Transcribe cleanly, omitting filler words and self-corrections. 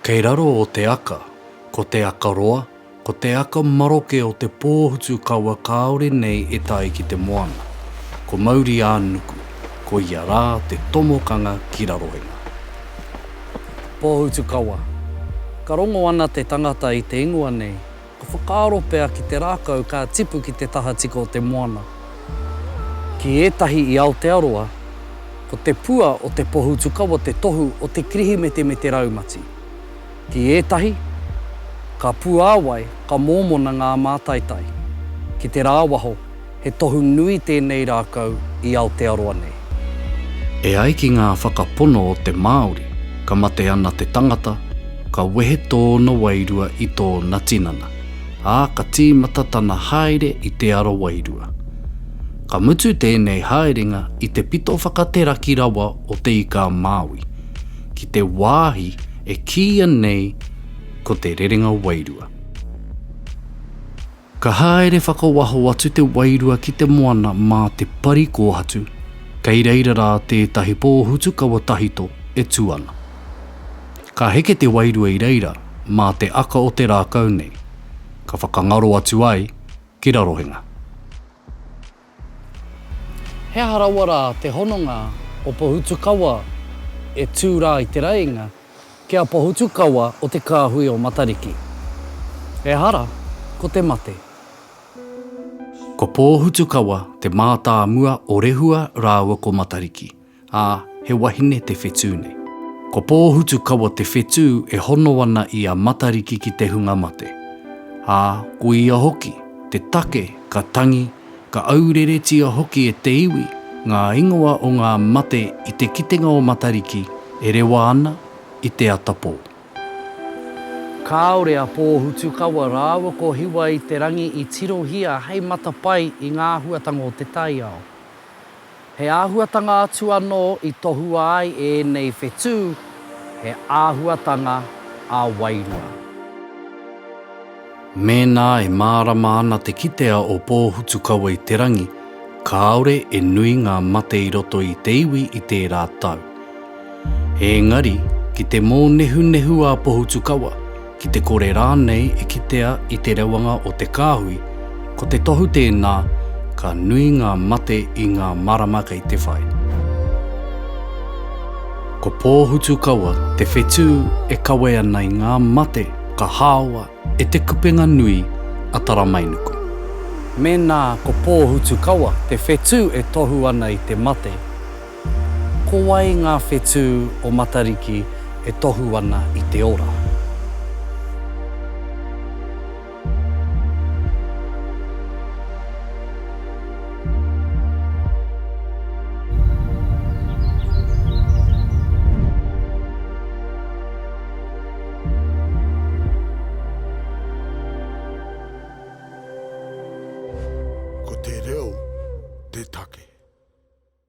Kei raro o te aka, ko te aka roa, ko te aka maroke o te pōhutu kaua kaore nei e tai ki te moana. Ko mauri ānuku, ko ia rā te tomokanga ki rarohenga. Pōhutu kaua, ka rongo ana te tangata i te ingoa nei, ka whakaaro pea ki te rākau ka tipu ki te taha tika o te moana. Ki ētahi i Aotearoa, ko te pua o te pōhutu kaua te tohu o te kirihimete me te raumati. Ki ētahi, ka puāwai ka mōmona ngā mātaitai. Ki te rāwaho, he tohu nui tēnei rākau i Aotearoa nei. E ai ki ngā whakapono o te Māori, ka mate ana te tangata, ka wehe tōna wairua i tōna tinana, ā ka tīmata tana haere i te aro wairua. Ka mutu tēnei haerenga i te pito whakateraki rawa o te ika Māui, ki te wāhi e kia nei ko te rerenga wairua. Ka haere whakawaho atu te wairua ki te moana mā te pari kōhatu, kei reira rā tētahi pōhutu kaua tahito e tuana. Ka heke te wairua i reira mā te aka o te rākau nei, ka whakangaro atu ai ki rarohenga. He harawa rā te hononga o pōhutu kaua e tū rā i te reinga, kia pōhutu kaua o te kāhui o Matariki. E hara, ko te mate. Ko pōhutu kaua te mātāmua o rehua rāua ko Matariki, ā he wahine te whetū nei. Ko pōhutu kaua te whetū e hono ana i a Matariki ki te hunga mate. Ā, ko ia hoki, te take, ka tangi, ka aureretia hoki e te iwi, ngā ingoa o ngā mate i te kitenga o Matariki e rewa ana i te atapō. Kāore a pōhutu kaua rāua ko hiwa i te rangi i tirohia hei matapai i ngā huatanga o te taiao. He āhuatanga atu anō i tohu ai e nei whetū, he āhuatanga a wairua. Mēnā e mārama ana te kitea o pōhutu kaua i te rangi, kāore e nui ngā mate i roto i te iwi i tērā tau. Engari, ki te mōnehu a pōhutu kaua, ki te kore rānei e kitea i te rewanga o te kāhui, ko te tohu tēnā, ka nui ngā mate i ngā marama kei te whai. Ko pōhutu kaua, te whetū e kawe ana i ngā mate, ka hāua, e te kupenga nui a Taramainuku. Mēnā ko pōhutu kaua, te whetū e tohu ana i te mate. Ko wai ngā whetū o Matariki e tohu ana i te ora. Ko te reo, te take.